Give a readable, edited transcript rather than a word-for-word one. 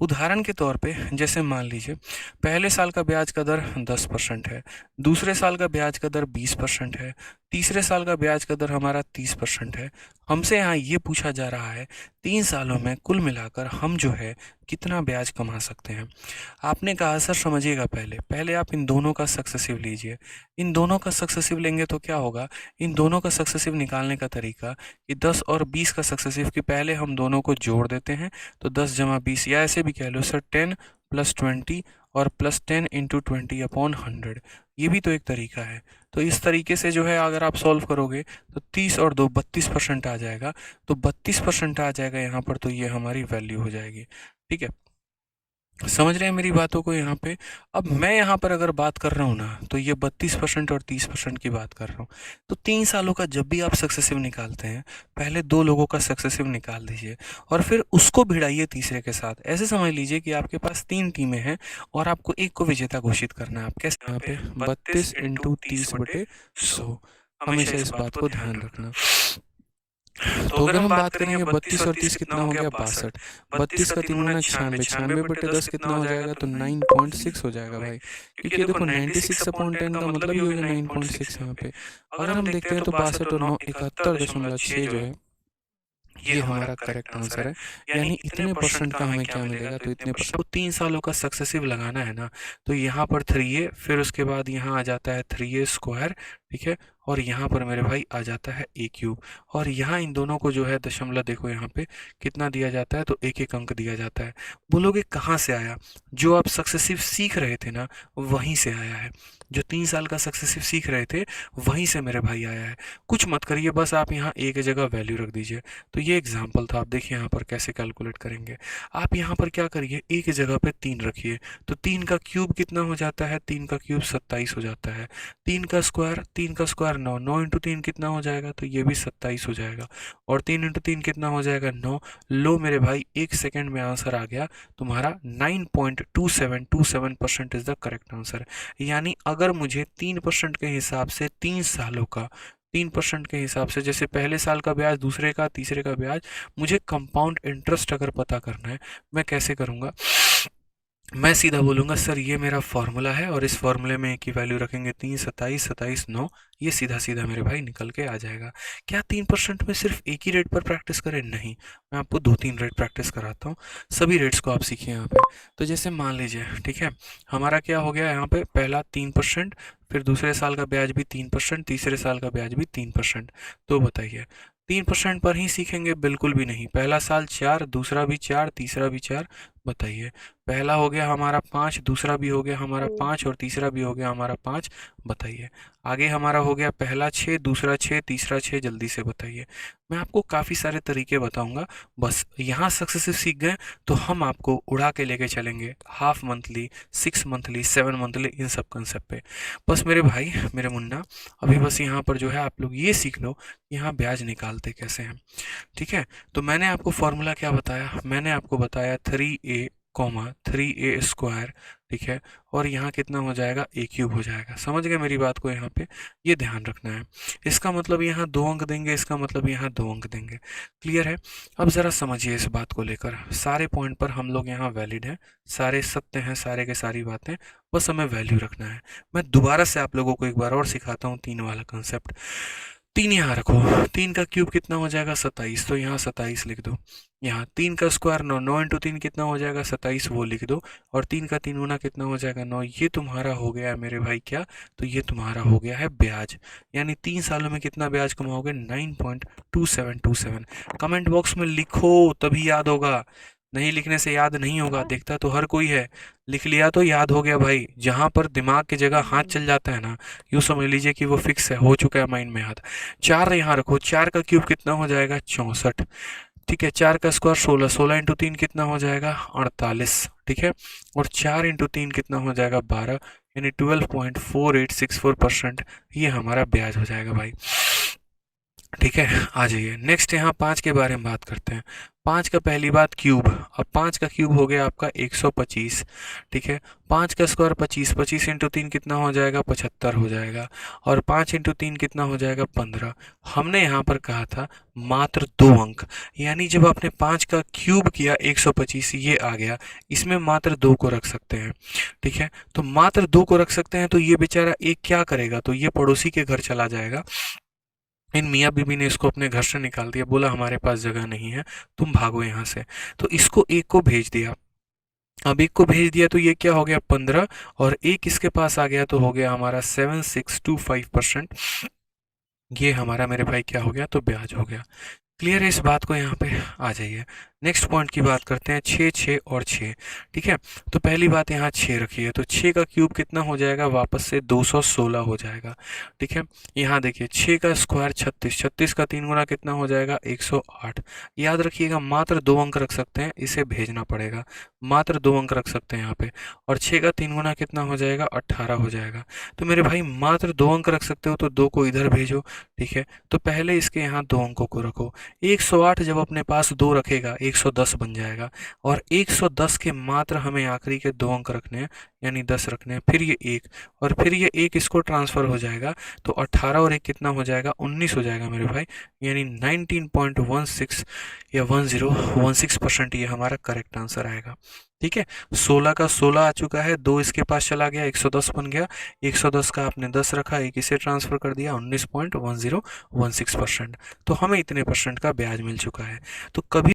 उदाहरण के तौर पे जैसे मान लीजिए पहले साल का ब्याज का दर 10% है, दूसरे साल का ब्याज का दर 20% है, तीसरे साल का ब्याज का दर हमारा 30% है। हमसे यहाँ ये पूछा जा रहा है 3 सालों में कुल मिलाकर हम जो है कितना ब्याज कमा सकते हैं। आपने कहा सर समझिएगा, पहले पहले आप इन दोनों का सक्सेसिव लीजिए। इन दोनों का सक्सेसिव लेंगे तो क्या होगा, इन दोनों का सक्सेसिव निकालने का तरीका कि 10 और 20 का सक्सेसिव कि पहले हम दोनों को जोड़ देते हैं तो 10 जमा 20, या ऐसे भी कह लो सर 10 प्लस 20 और प्लस 10 इंटू 20/100। ये भी तो एक तरीका है। तो इस तरीके से जो है अगर आप सॉल्व करोगे तो 30 और 2 32% आ जाएगा। तो 32% आ जाएगा यहाँ पर, तो ये हमारी वैल्यू हो जाएगी। ठीक है, समझ रहे हैं मेरी बातों को यहाँ पे। अब मैं यहाँ पर अगर बात कर रहा हूँ ना, तो ये 32% और 30% की बात कर रहा हूँ। तो 3 सालों का जब भी आप सक्सेसिव निकालते हैं, पहले 2 लोगों का सक्सेसिव निकाल दीजिए और फिर उसको भिड़ाइए तीसरे के साथ। ऐसे समझ लीजिए कि आपके पास 3 टीमें हैं और आपको एक को विजेता घोषित करना है। आप कैसे, यहाँ पे 32 इंटू 30/100। हमेशा इस बात को ध्यान रखना। तो अगर हम बात करेंगे 32 और 30 कितना हो गया 62, 32 का 3 गुना 96, 96/10 कितना हो जाएगा, तो 9.6 हो जाएगा भाई। क्योंकि ये देखो 96/10 का मतलब ही हो गया 9.6 यहाँ पे। अगर हम देखते हैं तो 62 और 9 71.6 जो है ये हमारा करेक्ट आंसर है। यानी इतने परसेंट का हमें क्या मिलेगा, तो इतने परसेंट। तो 3 सालों का सक्सेसिव लगाना है ना, तो यहाँ पर 3a, फिर उसके बाद यहाँ आ जाता है 3a²। ठीक है, और यहाँ पर मेरे भाई आ जाता है a³। और यहाँ इन दोनों को जो है दशमलव देखो यहाँ पे कितना दिया जाता है, तो एक एक अंक दिया जाता है। बोलोगे कहाँ से आया, जो आप सक्सेसिव सीख रहे थे ना वहीं से आया है। जो 3 साल का सक्सेसिव सीख रहे थे वहीं से मेरे भाई आया है। कुछ मत करिए, बस आप यहाँ एक जगह वैल्यू रख दीजिए। तो ये एग्जाम्पल था, आप देखिए यहाँ पर कैसे कैलकुलेट करेंगे। आप यहाँ पर क्या करिए, एक जगह पे 3 रखिए, तो 3 का क्यूब कितना हो जाता है, 3 का क्यूब 27 हो जाता है। 3 का स्क्वायर, 3 का स्क्वायर 9, 9 इंटू 3 कितना हो जाएगा, तो ये भी 27 हो जाएगा। और 3 इंटू 3 कितना हो जाएगा 9। लो मेरे भाई, 1 सेकेंड में आंसर आ गया तुम्हारा। 9.2727% इज द करेक्ट आंसर। यानी अगर मुझे 3% के हिसाब से 3 सालों का 3% के हिसाब से, जैसे पहले साल का ब्याज, दूसरे का, तीसरे का ब्याज, मुझे कंपाउंड इंटरेस्ट अगर पता करना है, मैं कैसे करूँगा। मैं सीधा बोलूँगा सर ये मेरा फॉर्मूला है और इस फॉर्मूले में की वैल्यू रखेंगे 3, 27, 27, 9। ये सीधा सीधा मेरे भाई निकल के आ जाएगा। क्या 3% में सिर्फ एक ही रेट पर प्रैक्टिस करें? नहीं, मैं आपको 2-3 रेट प्रैक्टिस कराता हूँ। सभी रेट्स को आप सीखिए यहाँ पे। तो जैसे मान लीजिए, ठीक है, हमारा क्या हो गया यहाँ पे, पहला 3%, फिर दूसरे साल का ब्याज भी 3%, तीसरे साल का ब्याज भी 3%। तो बताइए 3% पर ही सीखेंगे? बिल्कुल भी नहीं। पहला साल 4, दूसरा भी 4, तीसरा भी 4। बताइए, पहला हो गया हमारा 5, दूसरा भी हो गया हमारा 5 और तीसरा भी हो गया हमारा 5। बताइए, आगे हमारा हो गया पहला 6, दूसरा 6, तीसरा 6। जल्दी से बताइए। मैं आपको काफ़ी सारे तरीके बताऊंगा, बस यहाँ सक्सेसिव सीख गए तो हम आपको उड़ा के लेके चलेंगे हाफ मंथली, 6 मंथली, 7 मंथली, इन सब कंसेप्ट पे। बस मेरे भाई, मेरे मुन्ना, अभी बस यहाँ पर जो है आप लोग ये सीख लो यहाँ ब्याज निकालते कैसे हैं। ठीक है, तो मैंने आपको फॉर्मूला क्या बताया, मैंने आपको बताया 3a, 3a²। ठीक है, और यहाँ कितना हो जाएगा, a³ हो जाएगा। समझ गए मेरी बात को? यहाँ पे ये ध्यान रखना है। इसका मतलब यहाँ 2 अंक देंगे, इसका मतलब यहाँ 2 अंक देंगे। क्लियर है? अब ज़रा समझिए इस बात को लेकर, सारे पॉइंट पर हम लोग यहाँ वैलिड हैं, सारे सत्य हैं, सारे के सारी बातें, बस हमें वैल्यू रखना है। मैं दोबारा से आप लोगों को एक बार और सिखाता हूँ 3 वाला कंसेप्ट। 3 यहाँ रखो, 3 का क्यूब कितना हो जाएगा 27, तो यहाँ 27 लिख दो। यहाँ 3 का स्क्वायर 9, 9 इंटू 3 कितना हो जाएगा 27, वो लिख दो। और 3 का 3 गुना कितना हो जाएगा 9। ये तुम्हारा हो गया है मेरे भाई क्या, तो ये तुम्हारा हो गया है ब्याज। यानी 3 सालों में कितना ब्याज कमाओगे, 9.2727। कमेंट बॉक्स में लिखो तभी याद होगा, नहीं लिखने से याद नहीं होगा। देखता तो हर कोई है, लिख लिया तो याद हो गया भाई। जहां पर दिमाग की जगह हाथ चल जाता है ना, यूँ समझ लीजिए कि वो फिक्स है, हो चुका है माइंड में हाथ। 4 यहाँ रखो, 4 का क्यूब कितना हो जाएगा 64। ठीक है, 4 का स्क्वायर 16, 16 इंटू 3 कितना हो जाएगा 48। ठीक है, और 4 इंटू 3 कितना हो जाएगा 12, यानी 12.4864%। ये हमारा ब्याज हो जाएगा भाई। ठीक है, आ जाइए नेक्स्ट, यहाँ 5 के बारे में बात करते हैं। 5 का पहली बात क्यूब, अब 5 का क्यूब हो गया आपका 125, ठीक है। 5 का स्क्वायर 25, 25 इंटू 3 कितना हो जाएगा, 75 हो जाएगा। और 5 इंटू 3 कितना हो जाएगा, 15। हमने यहाँ पर कहा था मात्र 2 अंक, यानी जब आपने 5 का क्यूब किया 125 ये आ गया, इसमें मात्र 2 को रख सकते हैं, ठीक है। तो मात्र 2 को रख सकते हैं, तो ये बेचारा एक क्या करेगा, तो ये पड़ोसी के घर चला जाएगा। इन मियाँ बीबी ने इसको अपने घर से निकाल दिया, बोला हमारे पास जगह नहीं है, तुम भागो यहाँ से। तो इसको एक को भेज दिया। अब एक को भेज दिया तो ये क्या हो गया, 15, और एक इसके पास आ गया तो हो गया हमारा 7625%। ये हमारा मेरे भाई क्या हो गया, तो ब्याज हो गया। क्लियर है इस बात को, यहाँ पे आ जाइए। नेक्स्ट पॉइंट की बात करते हैं, 6, 6 और 6, ठीक है। तो पहली बात यहाँ 6 रखी है, तो 6 का क्यूब कितना हो जाएगा, वापस से 216 हो जाएगा, ठीक है। यहाँ देखिए 6 का स्क्वायर 36, 36 का 3 गुना कितना हो जाएगा, 108। याद रखिएगा मात्र 2 अंक रख सकते हैं, इसे भेजना पड़ेगा, मात्र 2 अंक रख सकते हैं यहाँ पे। और 6 का 3 गुना कितना हो जाएगा, 18 हो जाएगा। तो मेरे भाई मात्र 2 अंक रख सकते हो, तो 2 को इधर भेजो, ठीक है। तो पहले इसके यहाँ 2 अंकों को रखो। 108 जब अपने पास 2 रखेगा 110 बन जाएगा, और 110 के मात्र हमें आखिरी के 2 अंक रखने हैं, यानी 10 रखने हैं। फिर ये 1, और फिर ये 1 इसको ट्रांसफ़र हो जाएगा, तो 18 और 1 कितना हो जाएगा, 19 हो जाएगा मेरे भाई, यानी 19.16 या 1016% ये हमारा करेक्ट आंसर आएगा, ठीक है। 16 का 16 आ चुका है, 2 इसके पास चला गया, 110 बन गया। 110 का आपने 10 रखा, एक इसे ट्रांसफ़र कर दिया, 19.1016%। तो हमें इतने परसेंट का ब्याज मिल चुका है। तो कभी